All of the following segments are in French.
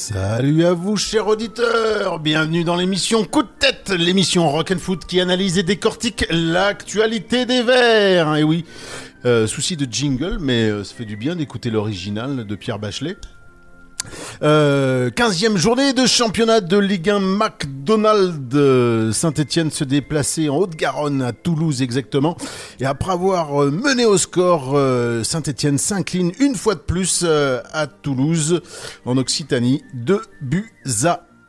Salut à vous, chers auditeurs. Bienvenue dans l'émission Coup de tête, l'émission Rock and Foot qui analyse et décortique l'actualité des Verts. Et oui, souci de jingle, mais ça fait du bien d'écouter l'original de Pierre Bachelet. 15e journée de championnat de Ligue 1 McDonald's. Saint-Etienne se déplaçait en Haute-Garonne, à Toulouse exactement. Et après avoir mené au score, Saint-Etienne s'incline une fois de plus à Toulouse, en Occitanie,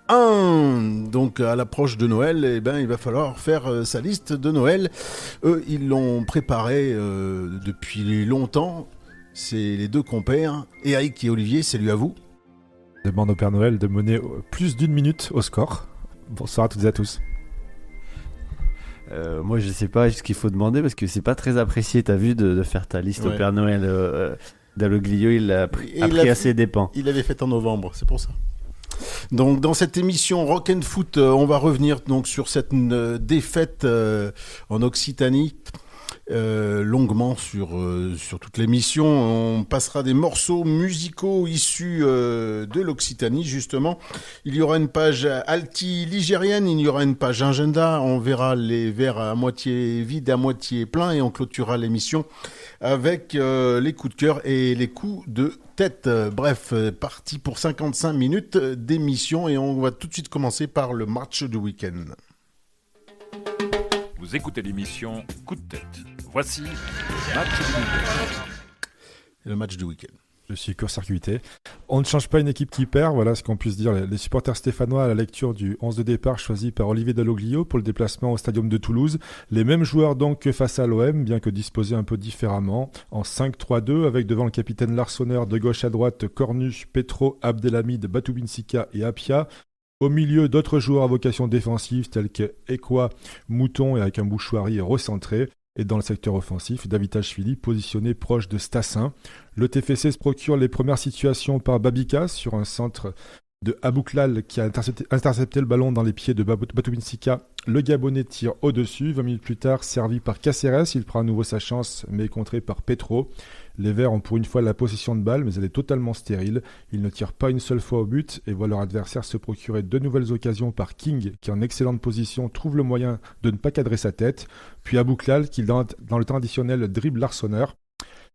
2-1. Donc à l'approche de Noël, il va falloir faire sa liste de Noël. Eux, ils l'ont préparée depuis longtemps. C'est les deux compères, Eric et Olivier, salut à vous. Demande au Père Noël de mener plus d'une minute au score. Bonsoir à toutes et à tous. Moi je sais pas ce qu'il faut demander parce que c'est pas très apprécié. T'as vu de faire ta liste au Père Noël Dalloglio, il a pris à ses dépens. Il l'avait fait en novembre, c'est pour ça. Donc dans cette émission Rock and Foot, on va revenir donc sur cette défaite en Occitanie. Longuement sur toute l'émission. On passera des morceaux musicaux issus de l'Occitanie, justement. Il y aura une page alti-ligérienne, il y aura une page agenda. On verra les verres à moitié vides, à moitié pleins, et on clôturera l'émission avec les coups de cœur et les coups de tête. Bref, parti pour 55 minutes d'émission, et on va tout de suite commencer par le match du week-end. Vous écoutez l'émission Coup de tête. Voici le match du week-end. Le match du week-end. Je suis court-circuité. On ne change pas une équipe qui perd, voilà ce qu'on puisse dire. Les supporters stéphanois à la lecture du 11 de départ choisi par Olivier Dalloglio pour le déplacement au Stadium de Toulouse. Les mêmes joueurs donc que face à l'OM, bien que disposés un peu différemment, en 5-3-2 avec devant le capitaine Larsonneur, de gauche à droite Cornu, Petro, Abdelhamid, Batoubinsika et Apia. Au milieu, d'autres joueurs à vocation défensive tels que Ekwa, Mouton et avec un Bouchouari recentré. Et dans le secteur offensif, Davitashvili positionné proche de Stassin. Le TFC se procure les premières situations par Babika sur un centre de Abouklal qui a intercepté le ballon dans les pieds de Batoubinsika. Le Gabonais tire au-dessus. 20 minutes plus tard, servi par Caceres, il prend à nouveau sa chance, mais contré par Petro. Les Verts ont pour une fois la possession de balle, mais elle est totalement stérile. Ils ne tirent pas une seule fois au but et voient leur adversaire se procurer de nouvelles occasions par King, qui en excellente position trouve le moyen de ne pas cadrer sa tête. Puis Abouklal, qui dans le temps additionnel dribble Larsonneur,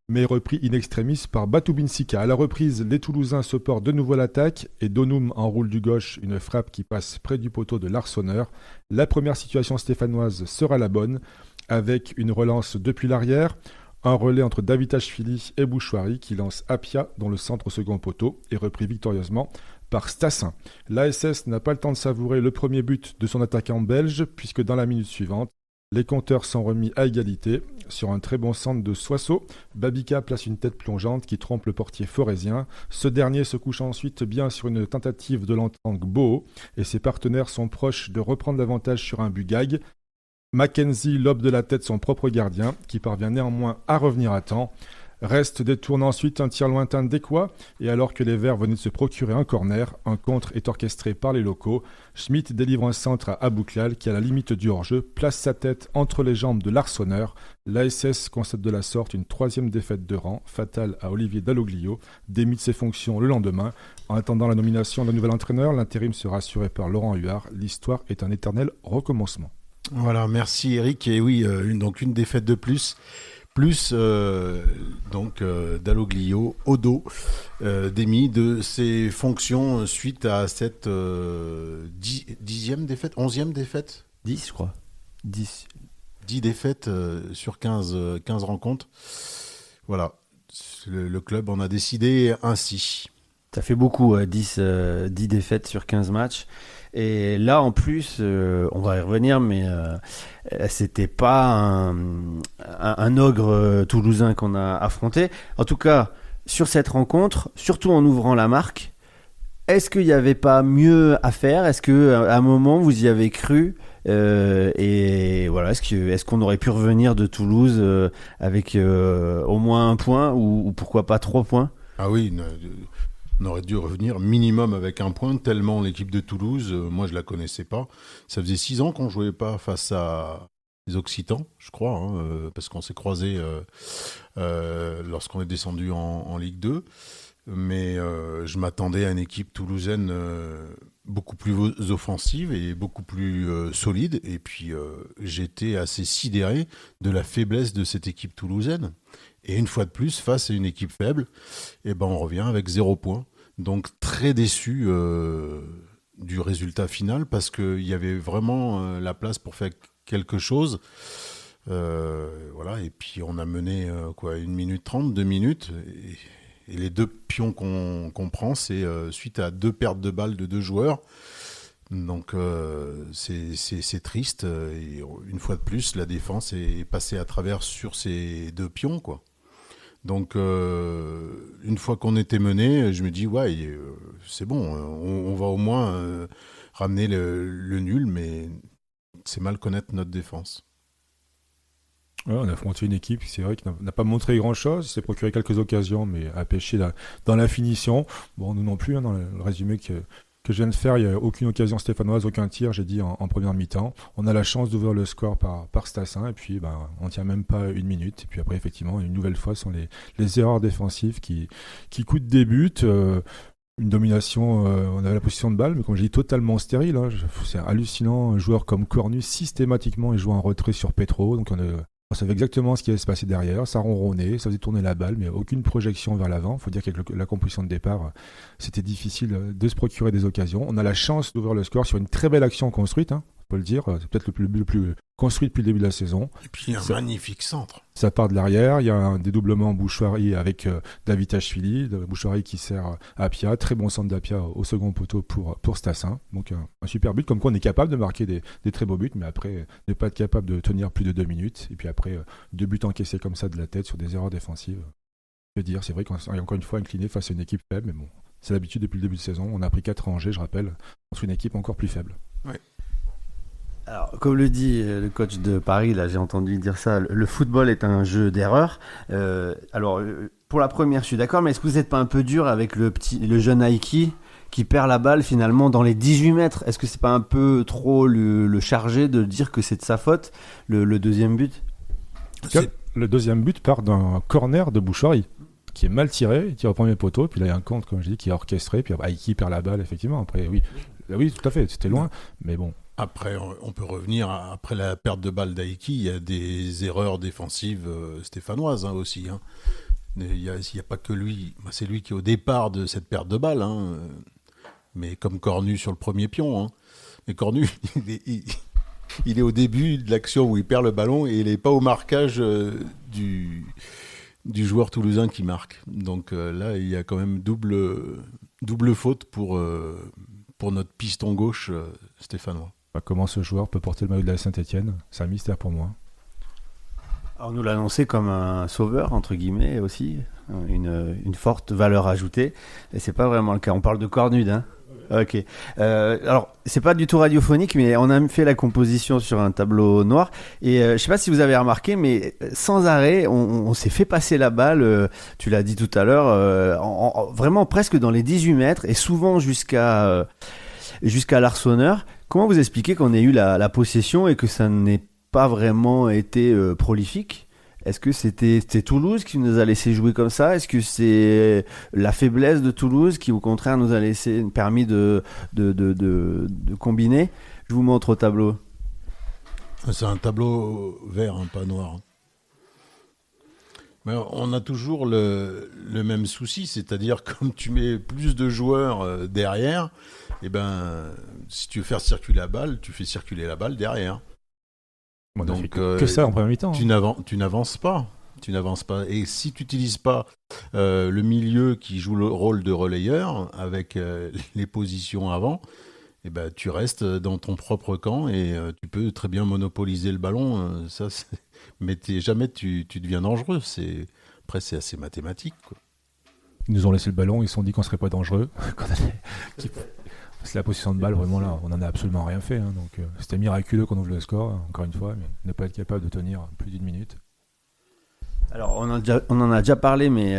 mais repris in extremis par Batoubinsika. À la reprise, les Toulousains se portent de nouveau à l'attaque et Donum enroule du gauche une frappe qui passe près du poteau de Larsonneur. La première situation stéphanoise sera la bonne, avec une relance depuis l'arrière. Un relais entre Davitashvili et Bouchouari qui lance Apia dans le centre au second poteau et repris victorieusement par Stassin. L'ASS n'a pas le temps de savourer le premier but de son attaquant belge puisque dans la minute suivante, les compteurs sont remis à égalité. Sur un très bon centre de Soissot, Babika place une tête plongeante qui trompe le portier forésien. Ce dernier se couche ensuite bien sur une tentative de l'entendre Boho et ses partenaires sont proches de reprendre l'avantage sur un but gag. Mackenzie lobe de la tête son propre gardien, qui parvient néanmoins à revenir à temps. Reste détourne ensuite un tir lointain d'Ekwa, et alors que les Verts venaient de se procurer un corner, un contre est orchestré par les locaux. Schmitt délivre un centre à Abouklal, qui à la limite du hors-jeu place sa tête entre les jambes de Larsonneur. L'ASS constate de la sorte une troisième défaite de rang, fatale à Olivier Dalloglio, démis de ses fonctions le lendemain. En attendant la nomination d'un nouvel entraîneur, l'intérim sera assuré par Laurent Huard. L'histoire est un éternel recommencement. Voilà, merci Eric. Et oui, donc une défaite de plus Dalloglio au dos démis de ses fonctions suite à cette 10e défaite, 11e défaite 10 je crois. 10 défaites sur 15 rencontres. Voilà, le club en a décidé ainsi. Ça fait beaucoup, 10 défaites sur 15 matchs. Et là, en plus, on va y revenir, mais c'était pas un ogre toulousain qu'on a affronté. En tout cas, sur cette rencontre, surtout en ouvrant la marque, est-ce qu'il n'y avait pas mieux à faire ? Est-ce qu'à un moment, vous y avez cru ? Et voilà, est-ce qu'on aurait pu revenir de Toulouse avec au moins un point ou pourquoi pas 3 points ? Ah oui, on aurait dû revenir minimum avec un point, tellement l'équipe de Toulouse, moi je la connaissais pas. Ça faisait 6 ans qu'on jouait pas face à les Occitans, je crois, hein, parce qu'on s'est croisés lorsqu'on est descendu en Ligue 2. Mais je m'attendais à une équipe toulousaine beaucoup plus offensive et beaucoup plus solide. Et puis j'étais assez sidéré de la faiblesse de cette équipe toulousaine. Et une fois de plus, face à une équipe faible, eh ben, on revient avec 0 point. Donc très déçu du résultat final parce qu'il y avait vraiment la place pour faire quelque chose. Voilà. Et puis on a mené 1 minute 30, 2 minutes. Et les 2 pions qu'on prend, c'est suite à 2 pertes de balles de 2 joueurs. Donc c'est triste. Et une fois de plus, la défense est passée à travers sur ces 2 pions, quoi. Donc une fois qu'on était mené, je me dis ouais, c'est bon, on va au moins ramener le nul, mais c'est mal connaître notre défense. Ouais, on a affronté une équipe, c'est vrai, qui n'a pas montré grand-chose, s'est procuré quelques occasions, mais a pêché dans la finition. Bon, nous non plus, hein, dans le résumé que je viens de faire, il n'y a aucune occasion stéphanoise, aucun tir, j'ai dit, en première mi-temps. On a la chance d'ouvrir le score par Stassin, et puis on ne tient même pas 1 minute. Et puis après, effectivement, une nouvelle fois, ce sont les erreurs défensives qui coûtent des buts. Une domination, on avait la position de balle, mais comme j'ai dit, totalement stérile. Hein. C'est hallucinant, un joueur comme Cornu, systématiquement, il joue en retrait sur Petro, donc on savait exactement ce qui allait se passer derrière, ça ronronnait, ça faisait tourner la balle, mais aucune projection vers l'avant. Il faut dire qu'avec la composition de départ, c'était difficile de se procurer des occasions. On a la chance d'ouvrir le score sur une très belle action construite, hein, on peut le dire. C'est peut-être le plus construit depuis le début de la saison. Et puis un magnifique centre. Ça part de l'arrière, il y a un dédoublement en Bouchoirie avec Davitashvili, Bouchoirie qui sert Apia, très bon centre d'Apia au second poteau pour Stassin. Donc un super but, comme quoi on est capable de marquer des très beaux buts, mais après ne pas être capable de tenir plus de 2 minutes. Et puis après 2 buts encaissés comme ça de la tête sur des erreurs défensives. Je veux dire, c'est vrai qu'on est encore une fois incliné face à une équipe faible, mais bon, c'est l'habitude depuis le début de saison. On a pris 4 à Angers, je rappelle, contre une équipe encore plus faible. Ouais. Alors, comme le dit le coach de Paris, là j'ai entendu dire ça, le football est un jeu d'erreurs. Pour la première, je suis d'accord, mais est-ce que vous n'êtes pas un peu dur avec le jeune Aiki qui perd la balle finalement dans les 18 mètres? Est-ce que c'est pas un peu trop le charger de dire que c'est de sa faute, le deuxième but? Le deuxième but part d'un corner de Bouchoirie qui est mal tiré, il tire au premier poteau, puis là il y a un contre, comme je dis, qui est orchestré, puis Aiki perd la balle, effectivement. Après, oui, tout à fait, c'était loin, mais bon. Après, on peut revenir, après la perte de balle d'Aiki, il y a des erreurs défensives stéphanoises aussi. Hein. Il n'y a pas que lui. C'est lui qui est au départ de cette perte de balle. Hein. Mais comme Cornu sur le premier pion. Hein. Mais Cornu, il est au début de l'action où il perd le ballon et il n'est pas au marquage du joueur toulousain qui marque. Donc là, il y a quand même double faute pour notre piston gauche stéphanois. Comment ce joueur peut porter le maillot de la Saint-Etienne, c'est un mystère pour moi. Alors, on nous l'a annoncé comme un sauveur, entre guillemets, aussi, une forte valeur ajoutée, et c'est pas vraiment le cas. On parle de Cornude, hein. Ok. Alors, c'est pas du tout radiophonique, mais on a fait la composition sur un tableau noir. Et je sais pas si vous avez remarqué, mais sans arrêt, on s'est fait passer la balle, tu l'as dit tout à l'heure, vraiment presque dans les 18 mètres, et souvent jusqu'à l'arçonneur. Comment vous expliquez qu'on ait eu la possession et que ça n'ait pas vraiment été prolifique? Est-ce que c'était Toulouse qui nous a laissé jouer comme ça? Est-ce que c'est la faiblesse de Toulouse qui, au contraire, nous a permis de combiner? Je vous montre au tableau. C'est un tableau vert, hein, pas noir. Mais on a toujours le même souci, c'est-à-dire comme tu mets plus de joueurs derrière, si tu veux faire circuler la balle, tu fais circuler la balle derrière. On a fait que ça en première mi-temps. Tu n'avances pas. Et si tu n'utilises pas le milieu qui joue le rôle de relayeur avec les positions avant, tu restes dans ton propre camp et tu peux très bien monopoliser le ballon. Mais jamais tu deviens dangereux. Après, c'est assez mathématique, quoi. Ils nous ont laissé le ballon, ils se sont dit qu'on ne serait pas dangereux. C'est la position de balle, vraiment là, on n'en a absolument rien fait. Hein, donc c'était miraculeux qu'on ouvre le score, encore une fois, mais ne pas être capable de tenir plus d'1 minute. Alors, on en a déjà parlé, mais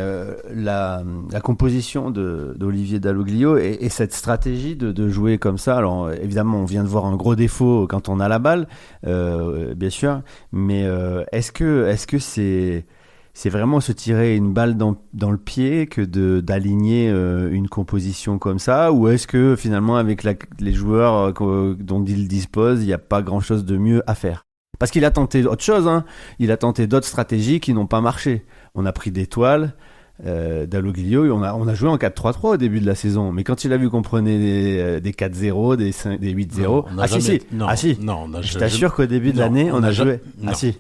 la composition d'Olivier Dalloglio et cette stratégie de jouer comme ça, alors évidemment, on vient de voir un gros défaut quand on a la balle, bien sûr, mais est-ce que c'est vraiment se tirer une balle dans le pied que d'aligner une composition comme ça, ou est-ce que finalement, avec les joueurs dont il dispose, il n'y a pas grand-chose de mieux à faire? Parce qu'il a tenté autre chose, hein. Il a tenté d'autres stratégies qui n'ont pas marché. On a pris des toiles, Dalloglio, on a joué en 4-3-3 au début de la saison. Mais quand il a vu qu'on prenait des 4-0, des 8-0... Je t'assure qu'au début de l'année, on a joué...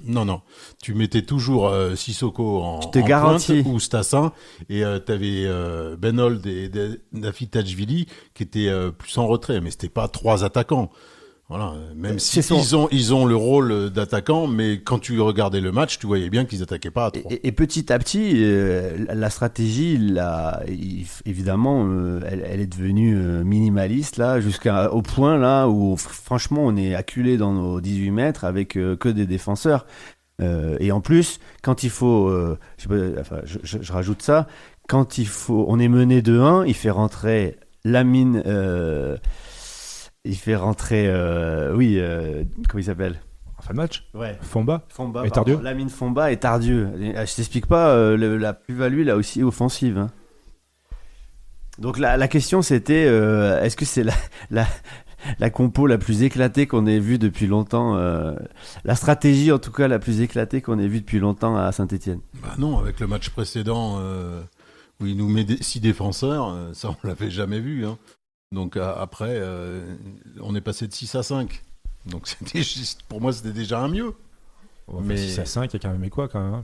Non. Tu mettais toujours Sissoko en garantis. Pointe ou Stassin, et t'avais Benold et Nafitachvili qui étaient plus en retrait. Mais c'était pas 3 attaquants. Voilà, même si ils ont le rôle d'attaquant, mais quand tu regardais le match, tu voyais bien qu'ils attaquaient pas à 3. Et petit à petit, la stratégie, évidemment, elle est devenue minimaliste là, jusqu'au point là où franchement, on est acculé dans nos 18 mètres avec que des défenseurs. Et en plus, quand il faut, je rajoute ça, quand on est mené 2-1, il fait rentrer Lamine. Il fait rentrer, comment il s'appelle? En fin de match. Ouais. Fomba et Tardieu. Tardieu. Lamine Fomba et Tardieu. Je t'explique pas la plus-value là aussi offensive. Hein. Donc la question c'était, est-ce que c'est la compo la plus éclatée qu'on ait vue depuis longtemps, la stratégie en tout cas la plus éclatée qu'on ait vue depuis longtemps à Saint-Étienne? Bah non, avec le match précédent où il nous met 6 défenseurs, ça on l'avait jamais vu. Hein. Donc après, on est passé de 6 à 5. Donc pour moi, c'était déjà un mieux. Ouais, mais 6 à 5, il y a quand même quoi quand même.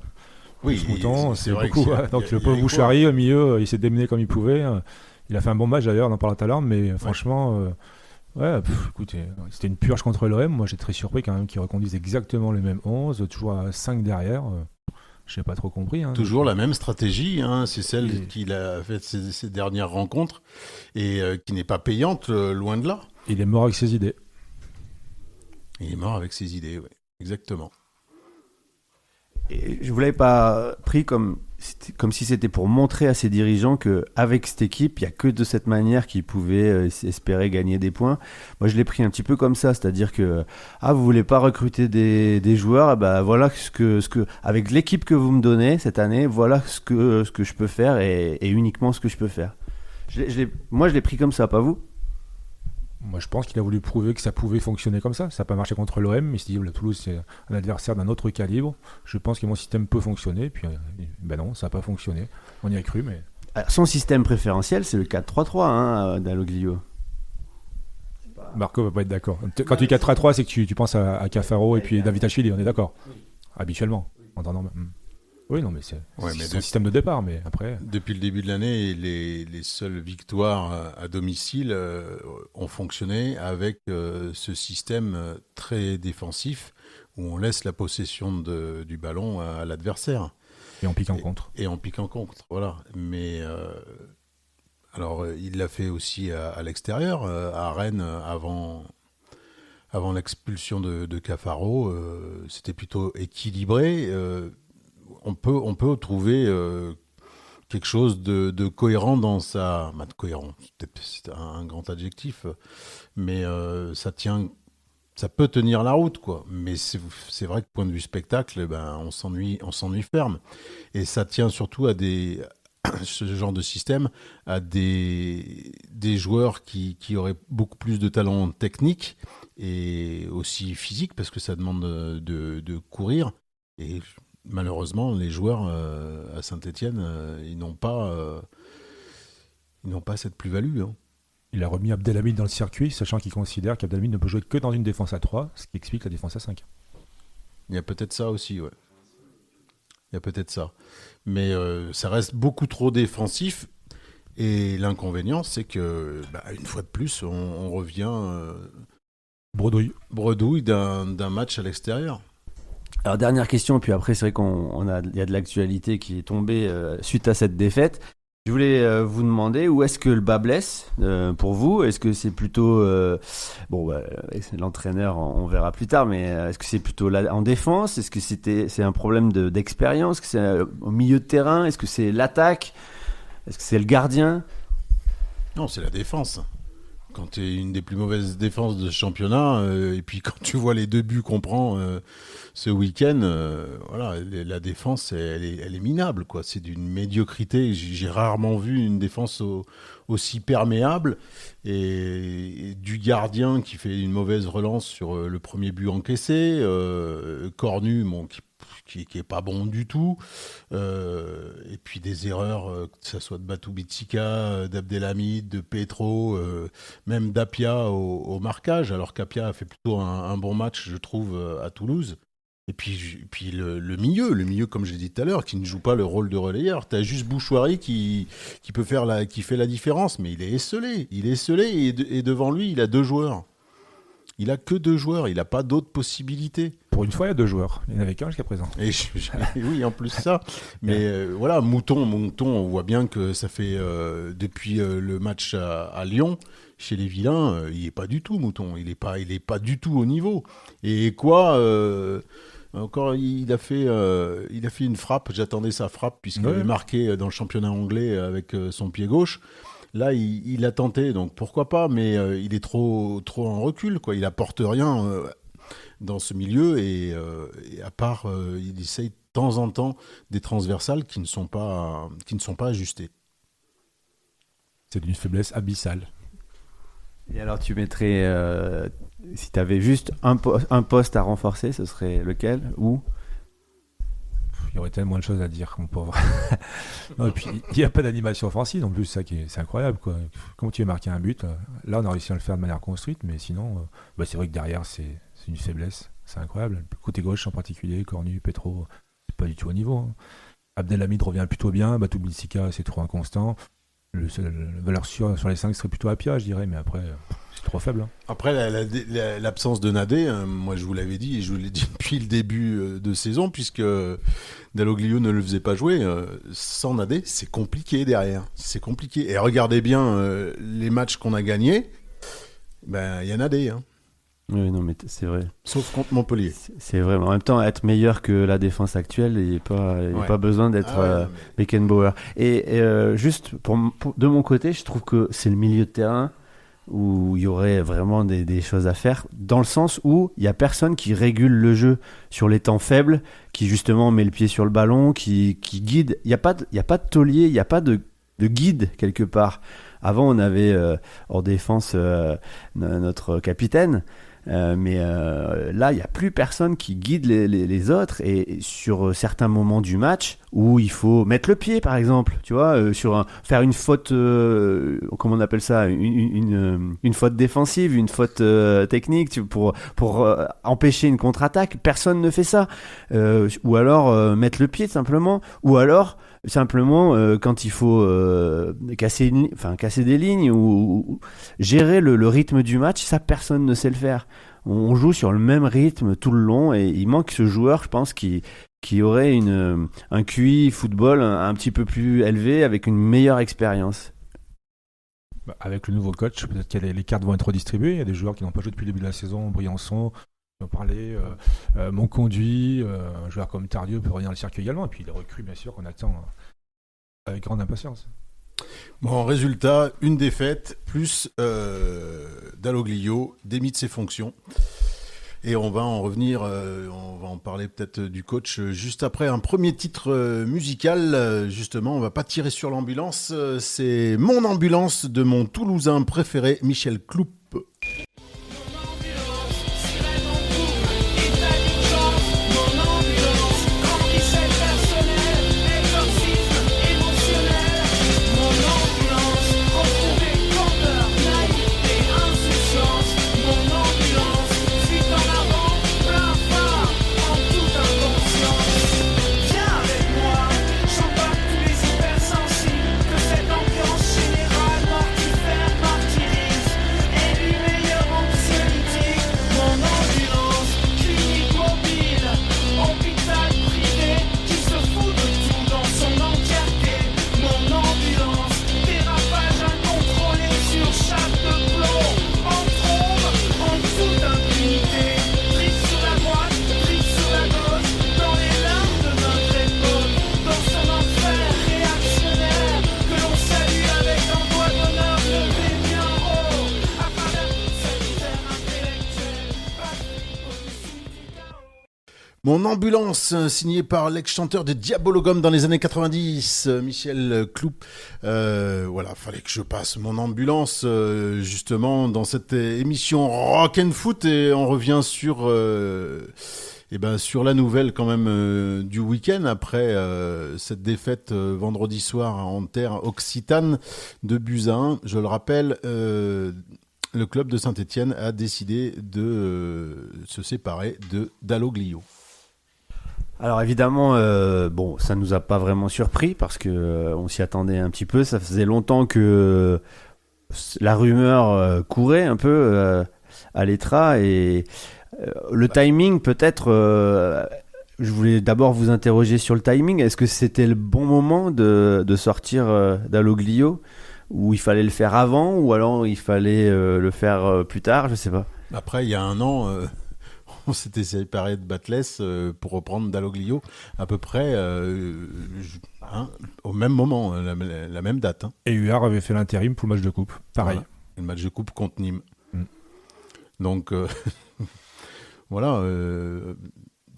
Oui, Mouton, c'est vrai beaucoup. Donc le pauvre Bouchary au milieu, il s'est démené comme il pouvait. Il a fait un bon match d'ailleurs, on en parlera tout à l'heure, mais franchement, écoutez, c'était une purge contre l'OM. Moi, j'étais très surpris quand même qu'ils reconduisent exactement les mêmes 11, toujours à 5 derrière. Je n'ai pas trop compris. Hein, toujours la même stratégie, hein, c'est celle qu'il a faite ces dernières rencontres et qui n'est pas payante, loin de là. Il est mort avec ses idées. Il est mort avec ses idées, oui, exactement. Et je ne vous l'avais pas pris comme si c'était pour montrer à ses dirigeants qu'avec cette équipe, il n'y a que de cette manière qu'ils pouvaient espérer gagner des points. Moi, je l'ai pris un petit peu comme ça, c'est-à-dire que vous ne voulez pas recruter des joueurs, voilà ce que avec l'équipe que vous me donnez cette année, voilà ce que je peux faire et uniquement ce que je peux faire. Moi, je l'ai pris comme ça, pas vous? Moi, je pense qu'il a voulu prouver que ça pouvait fonctionner comme ça. Ça n'a pas marché contre l'OM, mais il s'est dit que Toulouse, c'est un adversaire d'un autre calibre. Je pense que mon système peut fonctionner. Puis, non, ça n'a pas fonctionné. On y a cru, mais... Alors, son système préférentiel, c'est le 4-3-3, Dalloglio. Marco va pas être d'accord. Quand tu dis 4-3, c'est que tu penses à Cafaro et puis Davitashvili, on est d'accord? Habituellement, en temps normal. Oui, non, mais c'est un système de départ, mais après... Depuis le début de l'année, les seules victoires à domicile ont fonctionné avec ce système très défensif où on laisse la possession du ballon à l'adversaire. Et on pique en contre. Et on pique en contre, voilà. Mais alors, il l'a fait aussi à l'extérieur, à Rennes, avant l'expulsion de Cafaro. C'était plutôt équilibré. On peut trouver quelque chose de cohérent dans sa... cohérent, c'est un grand adjectif, mais ça peut tenir la route, quoi. Mais c'est vrai que point de vue spectacle, on s'ennuie ferme. Et ça tient surtout à ce genre de système, à des joueurs qui auraient beaucoup plus de talent technique et aussi physique, parce que ça demande de courir. Et malheureusement, les joueurs à Saint-Étienne, ils n'ont pas cette plus-value. Hein. Il a remis Abdelhamid dans le circuit, sachant qu'il considère qu'Abdelhamid ne peut jouer que dans une défense à 3, ce qui explique la défense à 5. Il y a peut-être ça aussi, ouais. Il y a peut-être ça. Mais ça reste beaucoup trop défensif. Et l'inconvénient, c'est que, une fois de plus, on revient bredouille d'un match à l'extérieur. Alors, dernière question, puis après, c'est vrai qu'il y a de l'actualité qui est tombée suite à cette défaite. Je voulais vous demander où est-ce que le bas blesse pour vous. Est-ce que c'est plutôt l'entraîneur, on verra plus tard, mais est-ce que c'est plutôt en défense? Est-ce que c'est un problème d'expérience? Est-ce que c'est au milieu de terrain? Est-ce que c'est l'attaque? Est-ce que c'est le gardien? Non, c'est la défense. Quand tu es une des plus mauvaises défenses de ce championnat, et puis quand tu vois les 2 buts qu'on prend ce week-end, la défense, elle est minable, quoi. C'est d'une médiocrité. J'ai rarement vu une défense aussi perméable. Et du gardien qui fait une mauvaise relance sur le premier but encaissé, Cornu, qui est pas bon du tout, et puis des erreurs, que ce soit de Batou Bitsika, d'Abdelhamid, de Petro, même d'Apia au marquage, alors qu'Apia a fait plutôt un bon match, je trouve, à Toulouse. Et puis le milieu, comme je l'ai dit tout à l'heure, qui ne joue pas le rôle de relayeur. Tu as juste Bouchouari qui fait la différence, mais il est esselé. Et devant lui, il a 2 joueurs. Il a que 2 joueurs, il n'a pas d'autres possibilités. Pour une fois, il y a 2 joueurs. Il n'y en avait qu'un jusqu'à présent. Et oui, en plus ça. Mais Mouton, on voit bien que ça fait depuis le match à Lyon, chez les vilains, il n'est pas du tout, Mouton. Il est pas du tout au niveau. Et quoi encore, il a fait une frappe. J'attendais sa frappe puisqu'il avait marqué dans le championnat anglais avec son pied gauche. Là, il a tenté, donc pourquoi pas, mais il est trop en recul, quoi. Il apporte rien dans ce milieu et à part, il essaye de temps en temps des transversales qui ne sont pas ajustées. C'est d'une faiblesse abyssale. Et alors, tu mettrais, si tu avais juste un poste à renforcer, ce serait lequel? Où? Il y aurait tellement de choses à dire, mon pauvre. Non, et puis, il n'y a pas d'animation offensive non plus, c'est incroyable, quoi. Comment tu veux marquer un but? Là, on a réussi à le faire de manière construite, mais sinon, c'est vrai que derrière, c'est une faiblesse. C'est incroyable. Le côté gauche en particulier, Cornu, Petro, c'est pas du tout au niveau. Hein. Abdelhamid revient plutôt bien, Batou Bitsika, c'est trop inconstant. La valeur sûre sur les 5 serait plutôt Apia, je dirais, mais après, c'est trop faible. Hein. Après, l'absence de Nadé, moi je vous l'avais dit, et je vous l'ai dit depuis le début de saison, puisque Dalloglio ne le faisait pas jouer. Sans Nadé, c'est compliqué derrière. C'est compliqué. Et regardez bien les matchs qu'on a gagnés, il y a Nadé. Hein. Oui, non, mais c'est vrai. Sauf contre Montpellier. C'est vrai. Mais en même temps, être meilleur que la défense actuelle, il n'y a pas besoin d'être Beckenbauer. Et juste, de mon côté, je trouve que c'est le milieu de terrain où il y aurait vraiment des choses à faire, dans le sens où il n'y a personne qui régule le jeu sur les temps faibles, qui justement met le pied sur le ballon, qui guide. Il n'y a pas de taulier, il n'y a pas de guide quelque part. Avant, on avait hors défense notre capitaine. Mais là, il n'y a plus personne qui guide les autres, et sur certains moments du match où il faut mettre le pied, par exemple, tu vois, faire une faute, comment on appelle ça, une faute défensive, une faute technique pour empêcher une contre-attaque, personne ne fait ça. Ou alors mettre le pied simplement, ou alors simplement quand il faut casser des lignes ou gérer le rythme du match, ça personne ne sait le faire. On joue sur le même rythme tout le long, et il manque ce joueur, je pense, qui aurait un QI football un petit peu plus élevé, avec une meilleure expérience. Avec le nouveau coach, peut-être que les cartes vont être redistribuées. Il y a des joueurs qui n'ont pas joué depuis le début de la saison, Briançon, on parlait, Monconduit, un joueur comme Tardieu peut revenir dans le circuit également, et puis les recrues, bien sûr, qu'on attend avec grande impatience. Bon, résultat, une défaite, plus Dalloglio démis de ses fonctions. Et on va en revenir, on va en parler peut-être du coach juste après un premier titre musical. Justement, on va pas tirer sur l'ambulance, c'est Mon ambulance de mon Toulousain préféré, Michel Cloup. Cette ambiance générale mortifère martyrise. Mon ambulance, signé par l'ex-chanteur de Diabologum dans les années 90, Michel Cloup. Voilà, fallait que je passe mon ambulance justement dans cette émission Rock and Foot et on revient sur sur la nouvelle quand même du week-end après cette défaite vendredi soir en terre occitane de Buzyn. Je le rappelle. Le club de Saint-Étienne a décidé de se séparer de Dalloglio. Alors évidemment, ça nous a pas vraiment surpris parce que on s'y attendait un petit peu. Ça faisait longtemps que la rumeur courait un peu à l'Etra et le timing peut-être. Je voulais d'abord vous interroger sur le timing. Est-ce que c'était le bon moment de sortir Dalloglio? Ou il fallait le faire avant, ou alors il fallait le faire plus tard, je sais pas. Après, il y a un an, on s'était séparé de Batless pour reprendre Dalloglio, à peu près au même moment, la même date. Hein. Et Huard avait fait l'intérim pour le match de coupe, pareil. Voilà, le match de coupe contre Nîmes. Donc, voilà,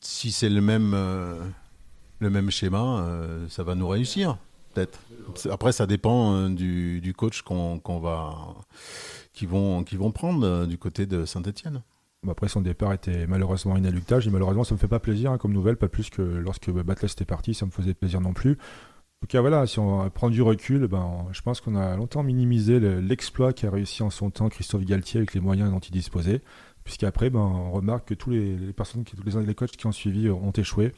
si c'est le même schéma, ça va nous réussir. Peut-être. Après, ça dépend du coach qu'ils vont prendre du côté de Saint-Étienne. Après, son départ était malheureusement inéluctable. Et malheureusement, ça me fait pas plaisir comme nouvelle, pas plus que lorsque Batless était parti, ça me faisait plaisir non plus. En tout cas, voilà, si on prend du recul, je pense qu'on a longtemps minimisé l'exploit qu'a réussi en son temps Christophe Galtier avec les moyens dont il disposait. Puisqu'après, on remarque que tous les coachs qui ont suivi ont échoué.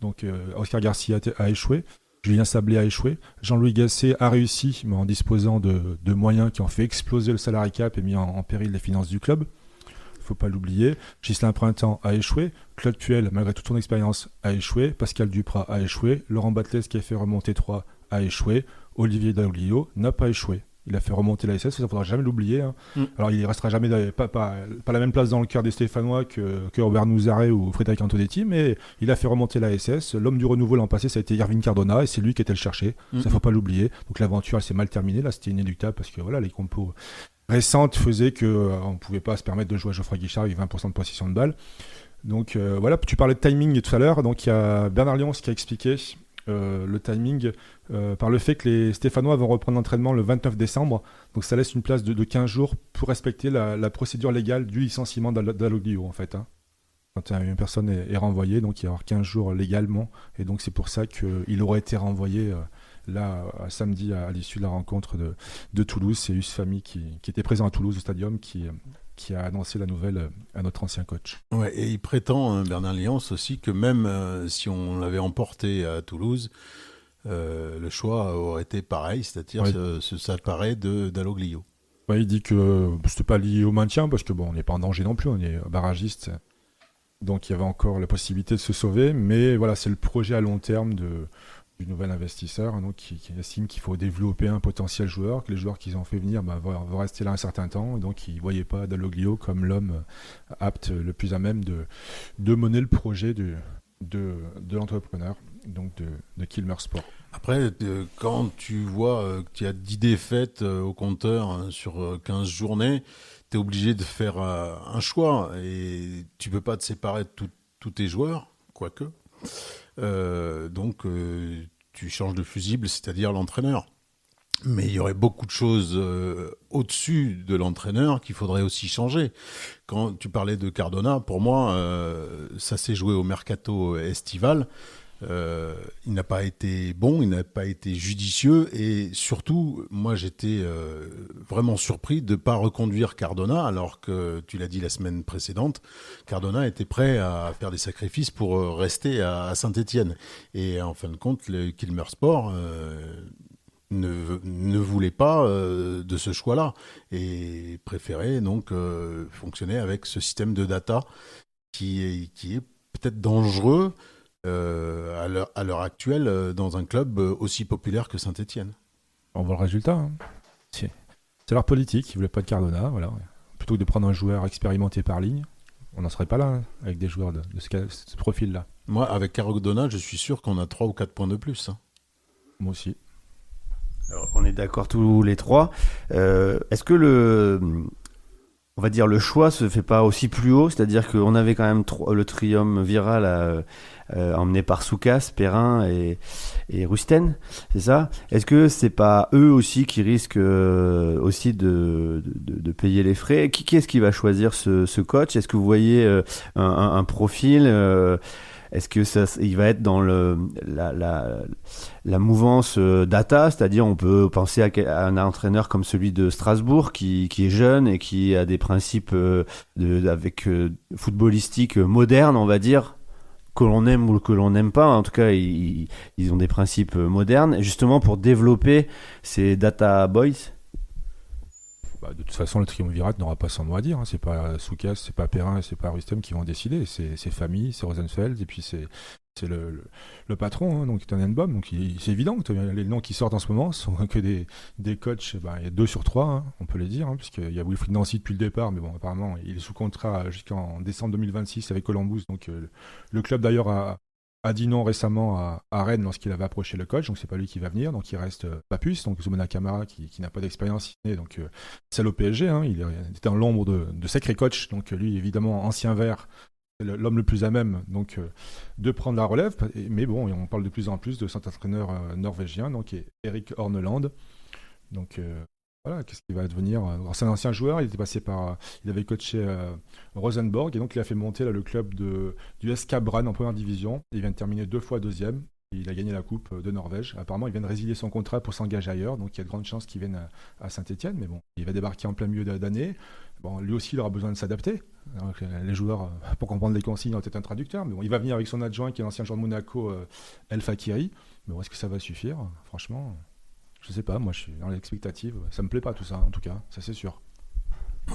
Donc, Oscar Garcia a échoué. Julien Sablé a échoué. Jean-Louis Gasset a réussi, mais en disposant de moyens qui ont fait exploser le salary cap et mis en péril les finances du club. Il ne faut pas l'oublier. Ghislain Printemps a échoué. Claude Puel, malgré toute son expérience, a échoué. Pascal Duprat a échoué. Laurent Batless, qui a fait remonter 3, a échoué. Olivier Dalloglio n'a pas échoué. Il a fait remonter la SS, ça ne faudra jamais l'oublier. Hein. Alors, il ne restera jamais pas la même place dans le cœur des Stéphanois que Robert Nouzaret ou Frédéric Antonetti, mais il a fait remonter la SS. L'homme du renouveau l'an passé, ça a été Irving Cardona, et c'est lui qui était le chercher. Ça, il ne faut pas l'oublier. Donc, l'aventure, elle s'est mal terminée. Là, c'était inéluctable parce que voilà, les compos récentes faisaient qu'on ne pouvait pas se permettre de jouer à Geoffroy Guichard avec 20% de possession de balle. Donc, voilà, tu parlais de timing tout à l'heure. Donc, il y a Bernard Lyons qui a expliqué le timing par le fait que les Stéphanois vont reprendre l'entraînement le 29 décembre. Donc ça laisse une place de 15 jours pour respecter la procédure légale du licenciement Dalloglio en fait. Hein. Quand une personne est renvoyée, donc il y aura 15 jours légalement. Et donc c'est pour ça qu'il aurait été renvoyé samedi à l'issue de la rencontre de Toulouse. C'est Us Famille qui était présent à Toulouse au stadium qui a annoncé la nouvelle à notre ancien coach. Ouais, et il prétend, Bernard Lyons aussi, que même si on l'avait emporté à Toulouse, le choix aurait été pareil, c'est-à-dire se séparer de Dalloglio. Ouais, il dit que c'était pas lié au maintien, parce que on n'est pas en danger non plus, on est barragiste. Donc il y avait encore la possibilité de se sauver, mais voilà, c'est le projet à long terme du nouvel investisseur, hein, donc qui estime qu'il faut développer un potentiel joueur, que les joueurs qu'ils ont fait venir vont rester là un certain temps, et donc ils ne voyaient pas Dalloglio comme l'homme apte, le plus à même de mener le projet de l'entrepreneur, donc de Kilmer Sport. Après, quand tu vois qu'il y a 10 défaites au compteur sur 15 journées, tu es obligé de faire un choix, et tu ne peux pas te séparer de tous tes joueurs, quoique. Donc tu changes de fusible, c'est-à-dire l'entraîneur. Mais il y aurait beaucoup de choses au-dessus de l'entraîneur qu'il faudrait aussi changer. Quand tu parlais de Cardona, pour moi, ça s'est joué au mercato estival. Il n'a pas été bon, il n'a pas été judicieux, et surtout, moi j'étais vraiment surpris de ne pas reconduire Cardona, alors que, tu l'as dit la semaine précédente, Cardona était prêt à faire des sacrifices pour rester à Saint-Étienne. Et en fin de compte, le Kilmer Sport ne voulait pas de ce choix-là, et préférait donc fonctionner avec ce système de data qui est peut-être dangereux à l'heure actuelle dans un club aussi populaire que Saint-Étienne. On voit le résultat. Hein. C'est leur politique, ils ne voulaient pas de Cardona. Voilà. Plutôt que de prendre un joueur expérimenté par ligne, on n'en serait pas là avec des joueurs de ce profil-là. Moi, avec Cardona, je suis sûr qu'on a 3 ou 4 points de plus. Hein. Moi aussi. Alors, on est d'accord tous les trois. Est-ce que on va dire le choix se fait pas aussi plus haut, c'est-à-dire qu'on avait quand même le triumvirat emmené par Soukas, Perrin et Rusten, c'est ça? Est-ce que c'est pas eux aussi qui risquent aussi de payer les frais? Qui est-ce qui va choisir ce coach? Est-ce que vous voyez un profil est-ce que il va être dans la mouvance data, c'est-à-dire on peut penser à un entraîneur comme celui de Strasbourg qui est jeune et qui a des principes footballistiques modernes, on va dire, que l'on aime ou que l'on n'aime pas. En tout cas, ils ont des principes modernes, justement pour développer ces data boys. De toute façon, le triumvirat n'aura pas son mot à dire. C'est pas Soukas, c'est pas Perrin, c'est pas Rustem qui vont décider. C'est famille, c'est Rosenfeld, et puis c'est le patron, donc Tannenbaum. Donc c'est évident que les noms qui sortent en ce moment sont que des coachs. Il y a 2 sur 3, on peut les dire, puisqu'il y a Wilfried Nancy depuis le départ, mais bon, apparemment, il est sous contrat jusqu'en décembre 2026 avec Columbus. Donc le club d'ailleurs a dit non récemment à Rennes lorsqu'il avait approché le coach, donc c'est pas lui qui va venir, donc il reste Papus, donc Zoumana Camara qui n'a pas d'expérience, donc celle au PSG, il était dans l'ombre de sacré coach, donc lui évidemment ancien vert, l'homme le plus à même donc de prendre la relève, mais bon, on parle de plus en plus de cet entraîneur norvégien, donc Erik Horneland, donc voilà, qu'est-ce qu'il va devenir? C'est un ancien joueur, il avait coaché Rosenborg, et donc il a fait monter là, le club du SK Brann en première division. Il vient de terminer 2 fois deuxième. Il a gagné la Coupe de Norvège. Apparemment, il vient de résilier son contrat pour s'engager ailleurs, donc il y a de grandes chances qu'il vienne à Saint-Etienne, mais bon, il va débarquer en plein milieu d'année. Bon, lui aussi, il aura besoin de s'adapter. Donc, les joueurs, pour comprendre les consignes, ont peut-être un traducteur, mais bon, il va venir avec son adjoint qui est l'ancien joueur de Monaco, El Fakiri. Mais bon, est-ce que ça va suffire? Franchement, je sais pas, moi je suis dans l'expectative. Ça me plaît pas tout ça, en tout cas, ça c'est sûr.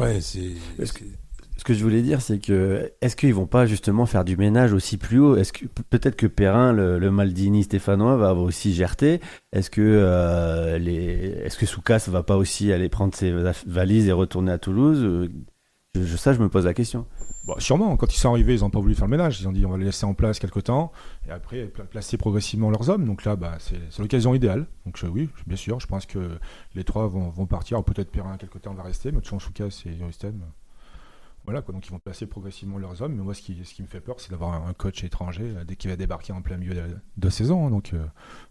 Ouais, Ce que je voulais dire, c'est que est-ce qu'ils vont pas justement faire du ménage aussi plus haut? Est-ce que peut-être que Perrin, le Maldini stéphanois, va avoir aussi Gerté? Est-ce que Soukas va pas aussi aller prendre ses valises et retourner à Toulouse? Ça, je me pose la question. Bon, sûrement, quand ils sont arrivés, ils n'ont pas voulu faire le ménage. Ils ont dit on va les laisser en place quelque temps et après placer progressivement leurs hommes. Donc là, c'est l'occasion idéale. Donc oui, bien sûr, je pense que les 3 vont partir. Alors, peut-être Perrin, quelque temps, va rester, mais de toute façon, Soukas et Rustem. Voilà, quoi, donc ils vont placer progressivement leurs hommes. Mais moi, ce qui me fait peur, c'est d'avoir un coach étranger dès qu'il va débarquer en plein milieu de saison. Donc,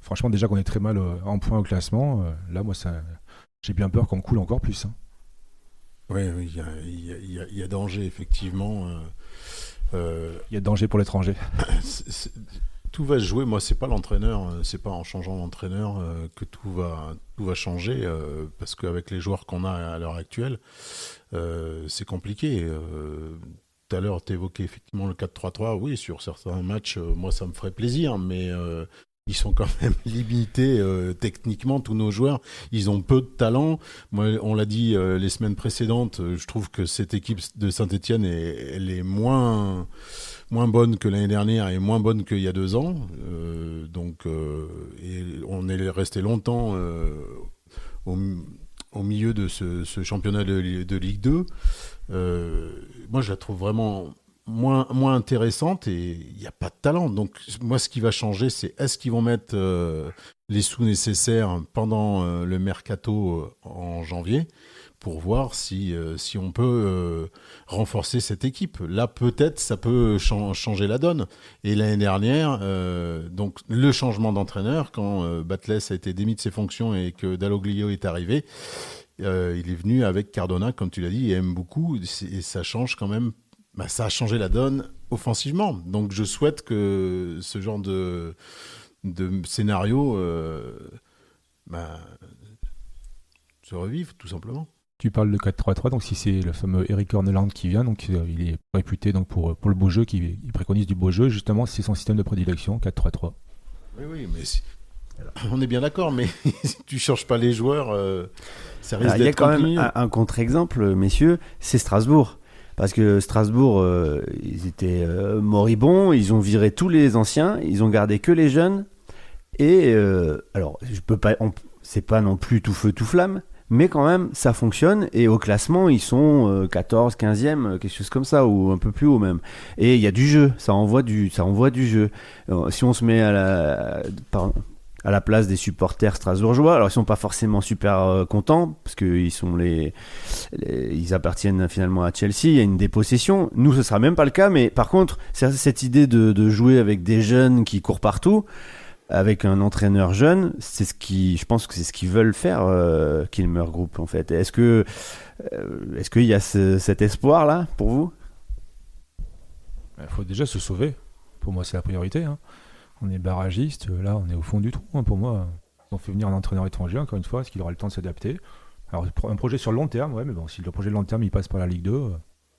franchement, déjà qu'on est très mal en point au classement, là, moi, j'ai bien peur qu'on coule encore plus. Oui, il y a danger, effectivement. Il y a danger pour l'étranger. Tout va se jouer. Moi, c'est pas l'entraîneur, c'est pas en changeant d'entraîneur que tout va changer, parce qu'avec les joueurs qu'on a à l'heure actuelle, c'est compliqué. Tout à l'heure, tu évoquais effectivement le 4-3-3. Oui, sur certains matchs, moi, ça me ferait plaisir, mais ils sont quand même limités techniquement, tous nos joueurs. Ils ont peu de talent. Moi, on l'a dit les semaines précédentes, je trouve que cette équipe de Saint-Etienne, elle est moins bonne que l'année dernière et moins bonne qu'il y a 2 ans. Et on est resté longtemps au milieu de ce championnat de Ligue 2. Moi, je la trouve vraiment moins intéressante et il n'y a pas de talent. Donc moi, ce qui va changer, c'est est-ce qu'ils vont mettre les sous nécessaires pendant le mercato en janvier pour voir si on peut renforcer cette équipe. Là, peut-être, ça peut changer la donne. Et l'année dernière, donc le changement d'entraîneur, quand Batles a été démis de ses fonctions et que Dalloglio est arrivé, il est venu avec Cardona, comme tu l'as dit, il aime beaucoup, et ça change quand même. Ça a changé la donne offensivement. Donc je souhaite que ce genre de scénario se revive, tout simplement. Tu parles de 4-3-3, donc si c'est le fameux Erik Horneland qui vient, donc il est réputé donc pour le beau jeu, il préconise du beau jeu, justement c'est son système de prédilection, 4-3-3. Oui, mais on est bien d'accord, mais si tu ne changes pas les joueurs, ça risque d'être compliqué. Il y a quand même un contre-exemple, messieurs, c'est Strasbourg. Parce que Strasbourg, ils étaient moribonds, ils ont viré tous les anciens, ils ont gardé que les jeunes. Et alors, c'est pas non plus tout feu tout flamme, mais quand même, ça fonctionne. Et au classement, ils sont 14, 15e, quelque chose comme ça, ou un peu plus haut même. Et il y a du jeu, ça envoie du jeu. Alors, si on se met à la place des supporters strasbourgeois. Alors ils sont pas forcément super contents parce que ils appartiennent finalement à Chelsea. Il y a une dépossession. Nous, ce sera même pas le cas, mais par contre, cette idée de jouer avec des jeunes qui courent partout, avec un entraîneur jeune, je pense que c'est ce qu'ils veulent faire, Kilmer Group en fait. Est-ce qu'il y a cet espoir là pour vous? Il faut déjà se sauver. Pour moi, c'est la priorité. Hein. On est barragiste, là, on est au fond du trou. Hein. Pour moi, on fait venir un entraîneur étranger, encore une fois, est-ce qu'il aura le temps de s'adapter? Alors, un projet sur le long terme, ouais, mais bon, si le projet de long terme, il passe par la Ligue 2,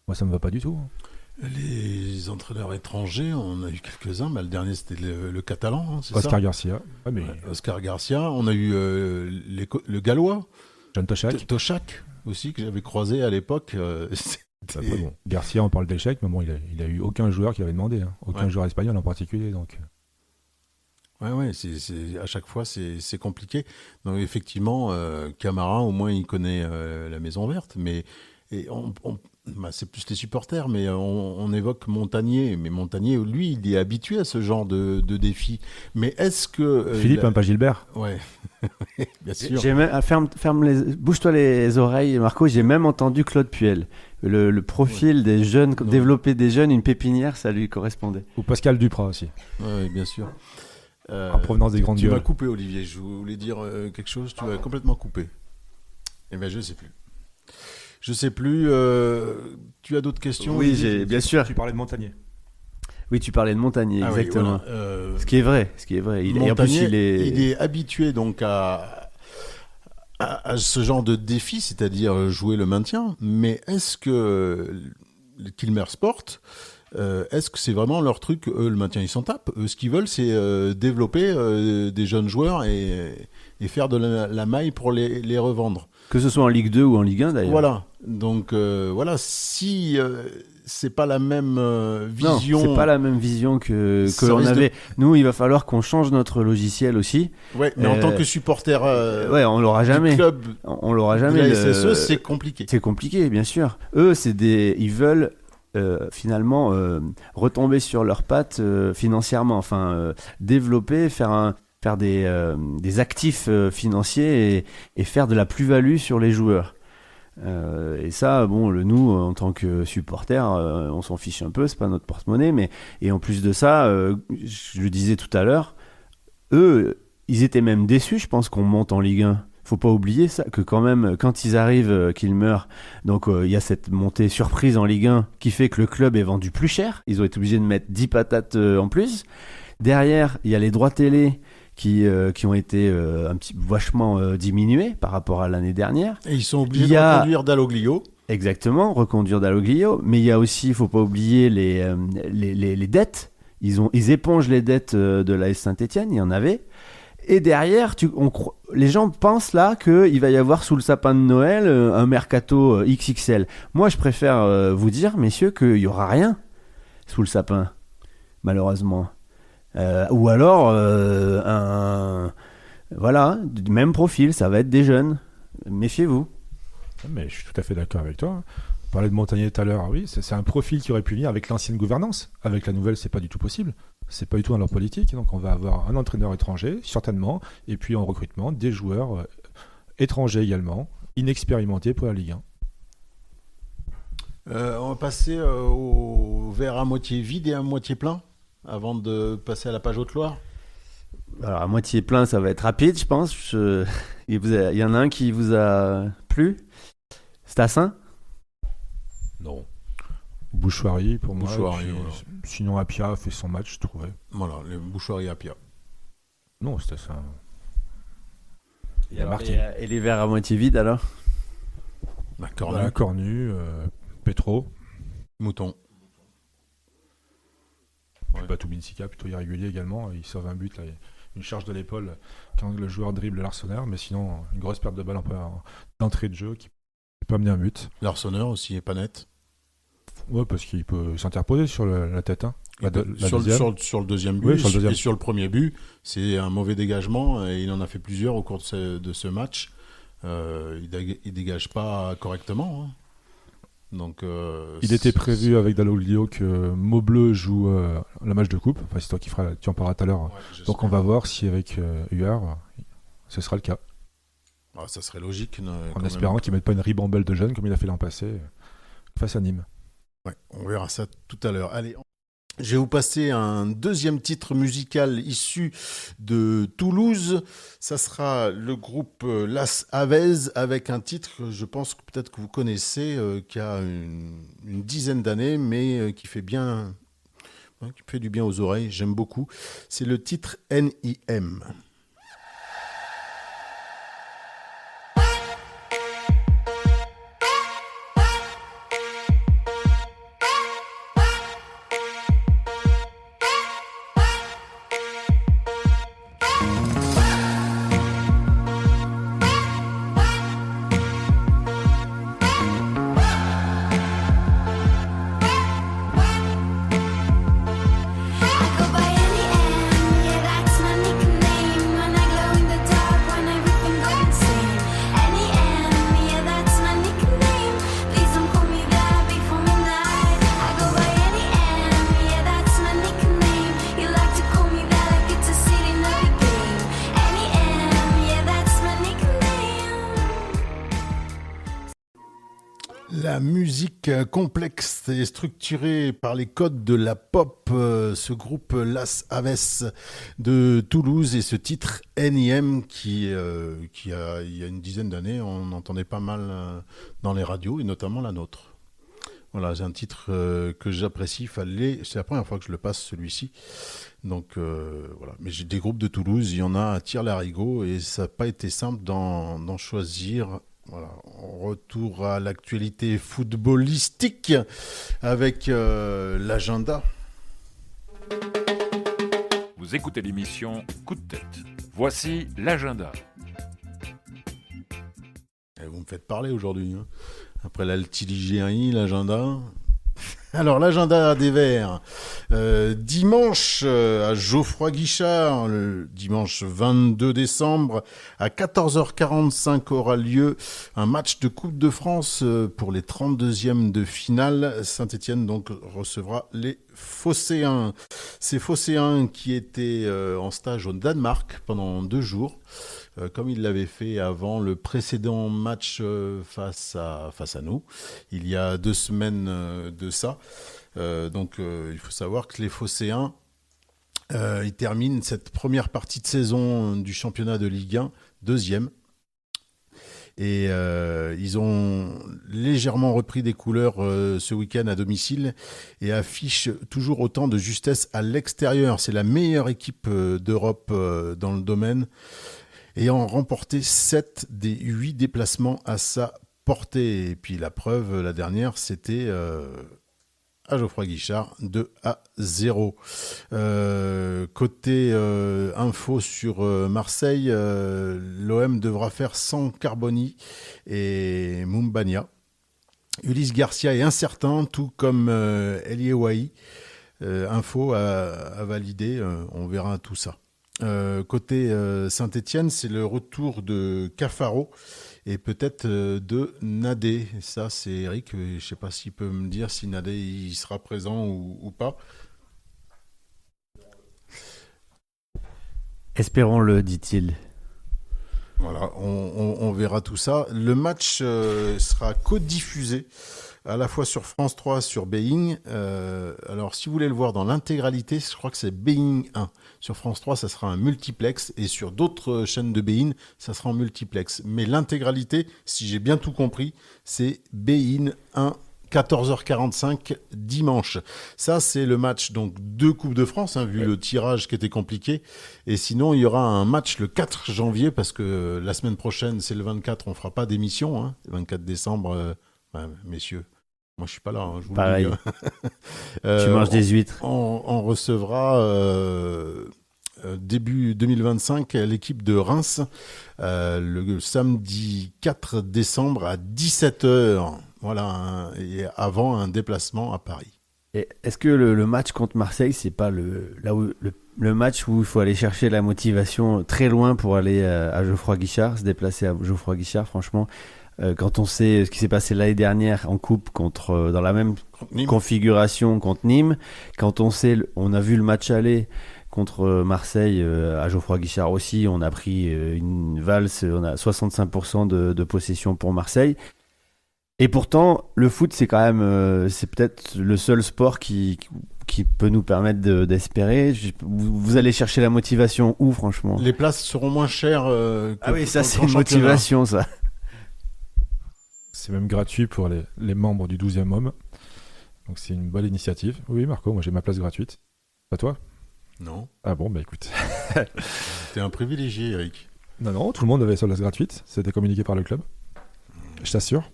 moi, ça me va pas du tout. Hein. Les entraîneurs étrangers, on a eu quelques-uns. Le dernier, c'était le Catalan, hein, c'est Oscar ça Garcia. Ouais, mais... Oscar Garcia. On a eu le Gallois. John Toshak. Toshak aussi, que j'avais croisé à l'époque. Bon. Garcia, on parle d'échec, mais bon, il a eu aucun joueur qui avait demandé. Hein. Aucun joueur espagnol en particulier. Donc... Ouais, à chaque fois, c'est compliqué. Donc, effectivement, Camara, au moins, il connaît la Maison Verte, mais c'est plus les supporters, mais on évoque Montagnier. Mais Montagnier, lui, il est habitué à ce genre de défi. Mais est-ce que... Philippe, pas Gilbert. Ouais, bien sûr. Bouge-toi les oreilles, Marco. J'ai même entendu Claude Puel. Le profil des jeunes, développer des jeunes, une pépinière, ça lui correspondait. Ou Pascal Duprat aussi. Oui, bien sûr. En provenance des grandes gueules. Tu m'as coupé, Olivier. Je voulais dire quelque chose. Tu m'as complètement coupé. Eh bien, je ne sais plus. Je sais plus. Tu as d'autres questions? Oui, bien sûr. Tu parlais de Montagnier. Oui, tu parlais de Montagnier, exactement. Oui, voilà. Ce qui est vrai. Montagnier, en plus, il est habitué donc à ce genre de défi, c'est-à-dire jouer le maintien. Mais est-ce que le Kilmer Sport, est-ce que c'est vraiment leur truc? Eux, le maintien, ils s'en tapent. Eux, ce qu'ils veulent, c'est développer des jeunes joueurs et faire de la maille pour les revendre. Que ce soit en Ligue 2 ou en Ligue 1 d'ailleurs. Voilà. Donc si c'est pas la même vision. Non, c'est pas la même vision que l'on avait. Nous, il va falloir qu'on change notre logiciel aussi. Ouais, mais en tant que supporter on l'aura jamais. Du club, on l'aura jamais. De la SSE, c'est compliqué. C'est compliqué, bien sûr. Eux, ils veulent finalement retomber sur leurs pattes financièrement, enfin développer, faire des actifs financiers et faire de la plus-value sur les joueurs. Et ça, nous, en tant que supporters, on s'en fiche un peu, c'est pas notre porte-monnaie, et en plus de ça, je le disais tout à l'heure, eux, ils étaient même déçus, je pense, qu'on monte en Ligue 1. Faut pas oublier ça, que quand même, quand ils arrivent, qu'ils meurent, donc il y a cette montée surprise en Ligue 1 qui fait que le club est vendu plus cher. Ils ont été obligés de mettre 10 patates en plus. Derrière, il y a les droits télé qui ont été un petit vachement diminués par rapport à l'année dernière. Et ils sont obligés de reconduire Dalloglio. Exactement, reconduire Dalloglio. Mais il y a aussi, il faut pas oublier les dettes. Ils épongent les dettes de l'AS Saint-Etienne, il y en avait. Et derrière, les gens pensent là qu'il va y avoir sous le sapin de Noël un mercato XXL. Moi, je préfère vous dire, messieurs, qu'il n'y aura rien sous le sapin, malheureusement. Ou alors, du même profil, ça va être des jeunes. Méfiez-vous. Mais je suis tout à fait d'accord avec toi. On parlait de Montagnier tout à l'heure, oui, c'est un profil qui aurait pu venir avec l'ancienne gouvernance. Avec la nouvelle, c'est pas du tout possible. C'est pas du tout dans leur politique. Donc on va avoir un entraîneur étranger, certainement, et puis en recrutement, des joueurs étrangers également, inexpérimentés pour la Ligue 1. On va passer au verre à moitié vide et à moitié plein, avant de passer à la page Haute-Loire. Alors à moitié plein, ça va être rapide, je pense. Il y en a un qui vous a plu? Stassin? Non. Bouchoirie, pour moi. Bouchoirie, sinon, Apia a fait son match, je trouvais. Voilà, le Bouchoirie Apia. Non, c'était ça. Il a marqué. Et les verres à moitié vides, alors? Cornu, Petro. Mouton. Batubinsika, plutôt irrégulier également. Il sauve un but, là. Une charge de l'épaule quand le joueur dribble l'Arsenal, mais sinon, une grosse perte de balle d'entrée de jeu qui peut pas mener un but. L'Arsenal aussi est pas net. Ouais, parce qu'il peut s'interposer sur la tête. Hein. Sur le deuxième but, et sur le premier but, c'est un mauvais dégagement et il en a fait plusieurs au cours de ce match. Il dégage pas correctement. Hein. Donc, il était prévu avec Dalloglio que Maubleu joue la match de coupe. Enfin, c'est toi tu en parleras tout à l'heure. Ouais, donc on va voir si avec Huard, ce sera le cas. Ah, ça serait logique. En espérant qu'il ne mette pas une ribambelle de jeunes comme il a fait l'an passé face à Nîmes. Ouais, on verra ça tout à l'heure. Allez, je vais vous passer un deuxième titre musical issu de Toulouse. Ça sera le groupe Las Aves avec un titre que je pense que peut-être que vous connaissez, qui a une dizaine d'années, mais qui fait du bien aux oreilles. J'aime beaucoup. C'est le titre NIM. La musique complexe et structurée par les codes de la pop, ce groupe Las Aves de Toulouse et ce titre NIM qui il y a une dizaine d'années, on entendait pas mal dans les radios et notamment la nôtre. Voilà, c'est un titre que j'apprécie. C'est la première fois que je le passe, celui-ci. Donc voilà. Mais j'ai des groupes de Toulouse, il y en a à tire-larigot et ça n'a pas été simple d'en choisir. Voilà, on retourne à l'actualité footballistique avec l'agenda. Vous écoutez l'émission Coup de tête. Voici l'agenda. Et vous me faites parler aujourd'hui. Hein. Après l'Altigérie, l'agenda. Alors, l'agenda des Verts. Dimanche, à Geoffroy-Guichard, le dimanche 22 décembre, à 14h45 aura lieu un match de Coupe de France pour les 32e de finale. Saint-Étienne donc recevra les Phocéens. Ces Phocéens qui étaient en stage au Danemark pendant 2 jours. Comme il l'avait fait avant le précédent match face à nous, il y a 2 semaines de ça. Donc il faut savoir que les Phocéens, ils terminent cette première partie de saison du championnat de Ligue 1, 2e. Et ils ont légèrement repris des couleurs ce week-end à domicile et affichent toujours autant de justesse à l'extérieur. C'est la meilleure équipe d'Europe dans le domaine, ayant remporté 7 des 8 déplacements à sa portée. Et puis la preuve, la dernière, c'était à Geoffroy-Guichard, 2-0. Côté info sur Marseille, l'OM devra faire sans Carboni et Moumbania. Ulysse Garcia est incertain, tout comme Eliéwahi. Info à valider, on verra tout ça. Côté Saint-Étienne, c'est le retour de Cafaro et peut-être de Nadé. Ça, c'est Eric. Je ne sais pas s'il peut me dire si Nadé il sera présent ou pas. Espérons-le, dit-il. Voilà, on verra tout ça. Le match sera codiffusé à la fois sur France 3, sur beIN. Alors, si vous voulez le voir dans l'intégralité, je crois que c'est beIN 1. Sur France 3, ça sera un multiplex. Et sur d'autres chaînes de beIN, ça sera en multiplex. Mais l'intégralité, si j'ai bien tout compris, c'est beIN 1, 14h45 dimanche. Ça, c'est le match donc de Coupe de France, hein, vu le tirage qui était compliqué. Et sinon, il y aura un match le 4 janvier, parce que la semaine prochaine, c'est le 24, on ne fera pas d'émission. Hein, le 24 décembre, messieurs. Moi, je suis pas là. Hein, je vous pareil. Le dis. Tu manges des huîtres. On recevra début 2025 l'équipe de Reims le samedi 4 décembre à 17h. Voilà, hein, et avant un déplacement à Paris. Et est-ce que le match contre Marseille, c'est pas le match où il faut aller chercher la motivation très loin pour aller à Geoffroy-Guichard, se déplacer à Geoffroy-Guichard? Franchement, Quand on sait ce qui s'est passé l'année dernière en coupe dans la même Nîmes. configuration contre Nîmes, quand on a vu le match aller contre Marseille à Geoffroy Guichard aussi, on a pris une valse, on a 65% de possession pour Marseille. Et pourtant, le foot, c'est quand même, c'est peut-être le seul sport qui peut nous permettre d'espérer. Vous allez chercher la motivation où, franchement? Les places seront moins chères Ah oui, ça, c'est qu'en une championnat. motivation, ça. C'est même gratuit pour les membres du 12e homme. Donc c'est une bonne initiative. Oui, Marco, moi j'ai ma place gratuite. Pas toi? Non, Ah bon, bah écoute. t'es un privilégié, Eric. Non, tout le monde avait sa place gratuite. C'était communiqué par le club. Je t'assure.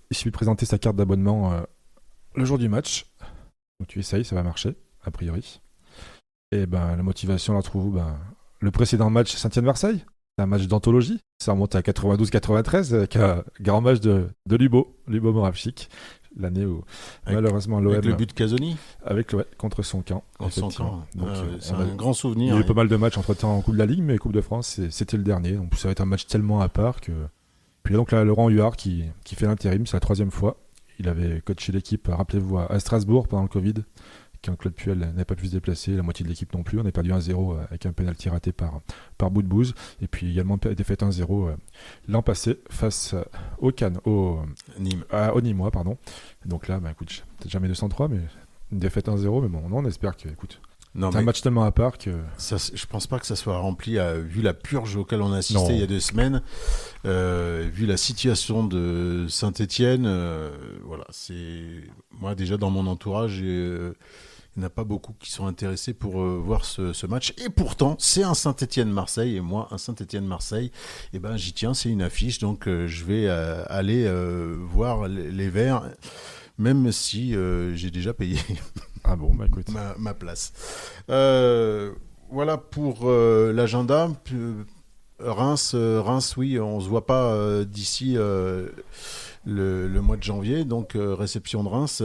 Il suffit de présenter sa carte d'abonnement le jour du match. Donc tu essayes, ça va marcher, a priori. Et ben la motivation, on la trouve où? Le précédent match Saint-Étienne-Marseille. C'est un match d'anthologie. Ça remonte à 92-93 avec un grand match de Lubo Moravchik. L'année où malheureusement l'OM... Avec le but de Casoni contre son camp. contre son effectivement. camp. Donc, C'est on a- un grand Il y souvenir. a eu pas mal de matchs entre-temps en Coupe de la Ligue, mais Coupe de France, c'était le dernier. Donc ça va être un match tellement à part que... Puis là, donc là, Laurent Huard qui fait l'intérim, c'est la 3e fois. Il avait coaché l'équipe, rappelez-vous, à Strasbourg pendant le Covid, quand Claude Puel n'avait pas pu se déplacer, la moitié de l'équipe non plus. On a perdu 1-0 avec un pénalty raté par Boudbouz. Et puis également défaite 1-0 l'an passé face au Cannes, Nîmes. au Nîmois, pardon. Donc là, écoute, peut-être jamais 203, mais une défaite 1-0, mais bon, on espère que, écoute, Non, c'est un mais match tellement à part que... je pense pas que ça soit rempli, vu la purge auquel on a assisté Non. il y a 2 semaines, vu la situation de Saint-Étienne. Voilà, c'est moi déjà dans mon entourage, il n'y en a pas beaucoup qui sont intéressés pour voir ce match. Et pourtant, c'est un Saint-Étienne-Marseille. Et moi, un Saint-Étienne-Marseille, j'y tiens, c'est une affiche. Donc, je vais aller voir les Verts, même si j'ai déjà payé Ah bon, écoute. ma place. Voilà pour l'agenda. Reims, oui, on se voit pas d'ici le mois de janvier. Donc, réception de Reims.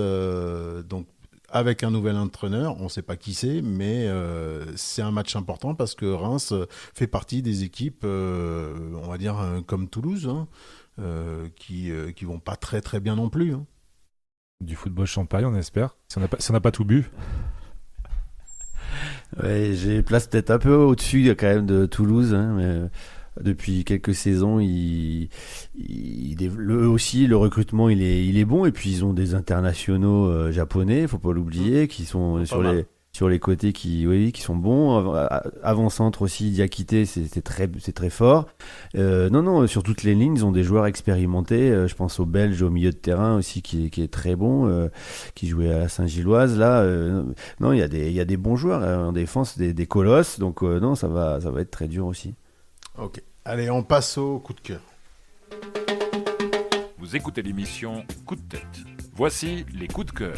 Donc, avec un nouvel entraîneur, on ne sait pas qui c'est, mais c'est un match important parce que Reims fait partie des équipes, on va dire, comme Toulouse, qui vont pas très très bien non plus. Du football champagne, on espère. Si on n'a pas tout bu. Ouais, j'ai place peut-être un peu au-dessus quand même de Toulouse, mais depuis quelques saisons, eux aussi, le recrutement il est bon, et puis ils ont des internationaux japonais, faut pas l'oublier, qui sont sur les côtés qui sont bons. Avant-centre aussi, Diakité, c'est très fort. Non, sur toutes les lignes, ils ont des joueurs expérimentés. Je pense au Belge au milieu de terrain aussi, qui est très bon, qui jouait à la Saint-Gilloise. Là, non, il y a des bons joueurs en défense, des colosses. Donc non, ça va être très dur aussi. Ok. Allez, on passe au coup de cœur. Vous écoutez l'émission Coup de tête. Voici les coups de cœur.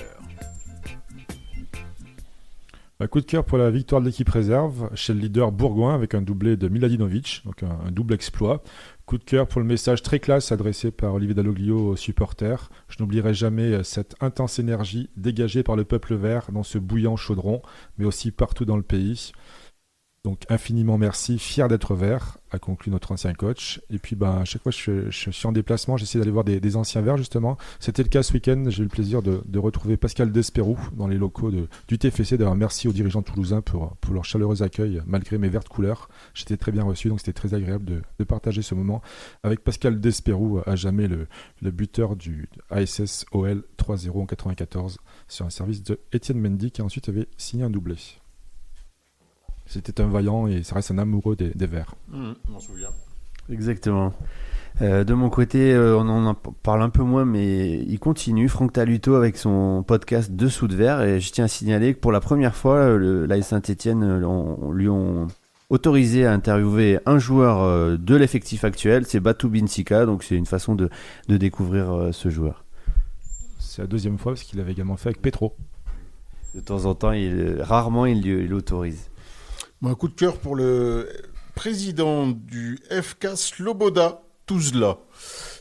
Coup de cœur pour la victoire de l'équipe réserve chez le leader bourgoin avec un doublé de Miladinovic, donc un double exploit. Coup de cœur pour le message très classe adressé par Olivier Dalloglio aux supporters. Je n'oublierai jamais cette intense énergie dégagée par le peuple vert dans ce bouillant chaudron, mais aussi partout dans le pays. Donc infiniment merci, fier d'être vert, a conclu notre ancien coach. Et puis à chaque fois je suis en déplacement, j'essaie d'aller voir des anciens verts justement. C'était le cas ce week-end, j'ai eu le plaisir de retrouver Pascal Desperou dans les locaux du TFC. D'ailleurs merci aux dirigeants toulousains pour leur chaleureux accueil malgré mes vertes couleurs. J'étais très bien reçu, donc c'était très agréable de partager ce moment avec Pascal Desperou, à jamais le buteur du ASS OL 3-0 en 94 sur un service de Étienne Mendy qui ensuite avait signé un doublé. C'était un vaillant et ça reste un amoureux des Verts. Je m'en souviens. Exactement. De mon côté, on en parle un peu moins, mais il continue. Franck Taluto avec son podcast Dessous de Verre. Et je tiens à signaler que pour la première fois, l'AS Saint-Étienne lui ont autorisé à interviewer un joueur de l'effectif actuel. C'est Batou Binsika. Donc c'est une façon de découvrir ce joueur. C'est la deuxième fois parce qu'il avait également fait avec Petro. De temps en temps, rarement il l'autorise. Un coup de cœur pour le président du FK Sloboda Tuzla.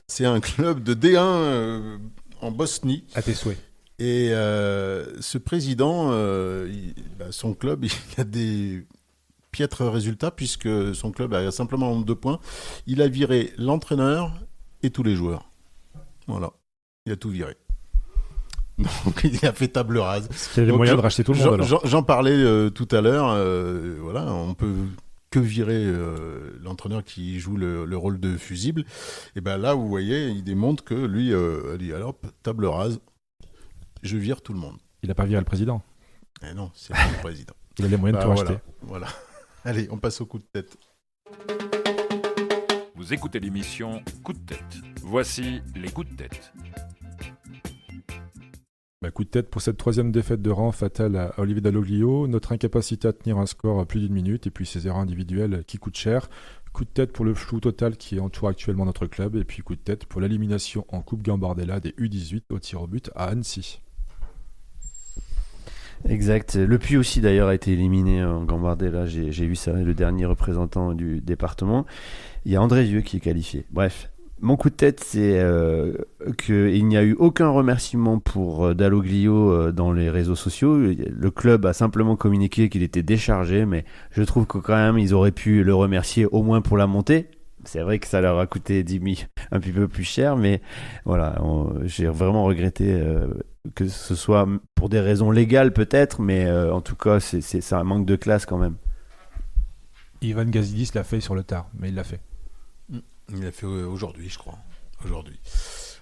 C'est un club de D1 en Bosnie. À tes souhaits. Et ce président, son club, il a des piètres résultats puisque son club a simplement 2 points. Il a viré l'entraîneur et tous les joueurs. Voilà, il a tout viré. Donc il a fait table rase. Est-ce qu'il y a les Donc, moyens de racheter tout le monde alors? J'en parlais tout à l'heure. Voilà, on peut que virer l'entraîneur qui joue le rôle de fusible. Et ben là, vous voyez, il démontre que lui, a dit alors table rase, je vire tout le monde. Il n'a pas viré le président. Eh non, c'est pas le président. Il a les moyens de tout racheter. Voilà. Allez, on passe au coup de tête. Vous écoutez l'émission Coup de tête. Voici les coups de tête. Coup de tête pour cette 3e défaite de rang fatale à Olivier Dalloglio, notre incapacité à tenir un score à plus d'1 minute et puis ses erreurs individuelles qui coûtent cher. Coup de tête pour le flou total qui entoure actuellement notre club et puis coup de tête pour l'élimination en Coupe Gambardella des U18 au tir au but à Annecy. Exact. Le Puy aussi d'ailleurs a été éliminé en Gambardella. J'ai vu ça, le dernier représentant du département. Il y a André Vieux qui est qualifié. Bref. Mon coup de tête, c'est qu'il n'y a eu aucun remerciement pour Dalloglio dans les réseaux sociaux. Le club a simplement communiqué qu'il était déchargé, mais je trouve que quand même, ils auraient pu le remercier au moins pour la montée. C'est vrai que ça leur a coûté 10 000, un petit peu plus cher, mais voilà, j'ai vraiment regretté que ce soit pour des raisons légales peut-être, mais en tout cas, c'est un manque de classe quand même. Ivan Gazidis l'a fait sur le tard, mais il l'a fait. Il l'a fait aujourd'hui, je crois. Aujourd'hui.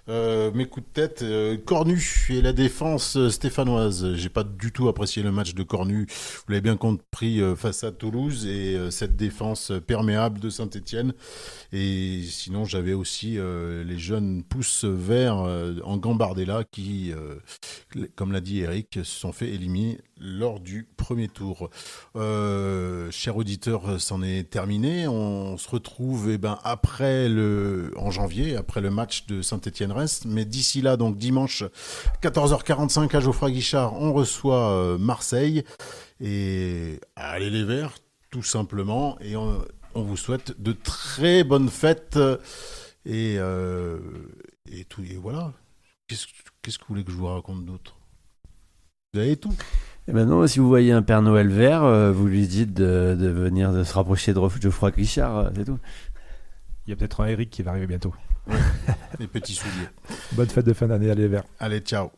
Mes coups de tête, Cornu et la défense stéphanoise. J'ai pas du tout apprécié le match de Cornu. Vous l'avez bien compris, face à Toulouse et cette défense perméable de Saint-Etienne. Et sinon, j'avais aussi les jeunes pousses verts en Gambardella qui, comme l'a dit Eric, se sont fait éliminer lors du premier tour. Chers auditeurs, c'en est terminé. On se retrouve en janvier, après le match de Saint-Etienne-Reims. Mais d'ici là, donc dimanche 14h45 à Geoffroy Guichard, on reçoit Marseille. Et allez les Verts, tout simplement. Et on vous souhaite de très bonnes fêtes. Et voilà. Qu'est-ce que vous voulez que je vous raconte d'autre? Vous avez tout? Et maintenant, si vous voyez un Père Noël vert, vous lui dites de venir de se rapprocher de Geoffroy Guichard, c'est tout. Il y a peut-être un Eric qui va arriver bientôt. Les petits souliers. Bonne fête de fin d'année à les Verts. Allez, ciao.